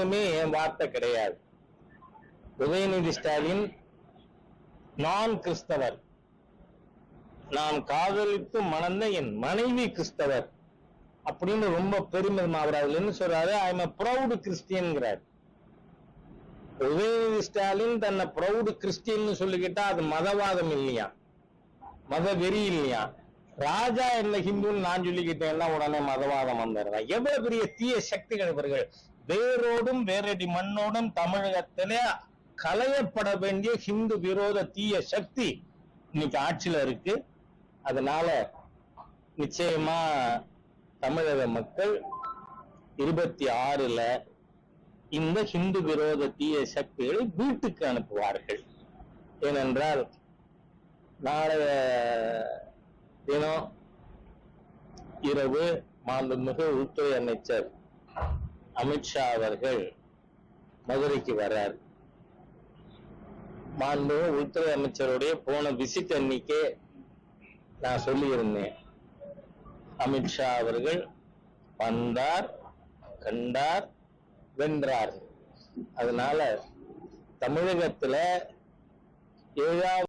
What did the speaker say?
கிறிஸ்தவமே என் வார்த்தை கிடையாது. உதயநிதி ஸ்டாலின் நான் கிறிஸ்தவர், நான் காதலித்து மணந்த என் மனைவி கிறிஸ்தவர் அப்படின்னு ரொம்ப பெருமிதமா அவர் அதுல என்ன சொல்றாரு, ஐ எம் எ ப்ரௌட் கிறிஸ்டியன்ங்கிறார். உதயநிதி ஸ்டாலின் தன்னை ப்ரௌட் கிறிஸ்டியன் சொல்லிக்கிட்டா அது மதவாதம் இல்லையா, மத வெறி இல்லையா? ராஜா என்ன ஹிந்துன்னு நான் சொல்லிக்கிட்டேன்னா உடனே மதவாதம் வந்துடுறேன். எவ்வளவு பெரிய தீய சக்திகள் இவர்கள். வேரோடும் வேரடி மண்ணோடும் தமிழகத்திலே களையப்பட வேண்டிய ஹிந்து விரோத தீய சக்தி இன்னைக்கு ஆட்சியில இருக்கு. அதனால நிச்சயமா தமிழக மக்கள் 26ல இந்த ஹிந்து விரோத தீய சக்திகளை வீட்டுக்கு அனுப்புவார்கள். ஏனென்றால் நாளைய தினம் இரவு மாண்புமிகு உள்துறை அமைச்சர் அமித்ஷா அவர்கள் மதுரைக்கு வர்றார். மாண்புமிகு உள்துறை அமைச்சருடைய போன விசிட் அன்னைக்கே நான் சொல்லியிருந்தேன், அமித்ஷா அவர்கள் வந்தார், கண்டார், வென்றார். அதனால தமிழகத்துல 7வது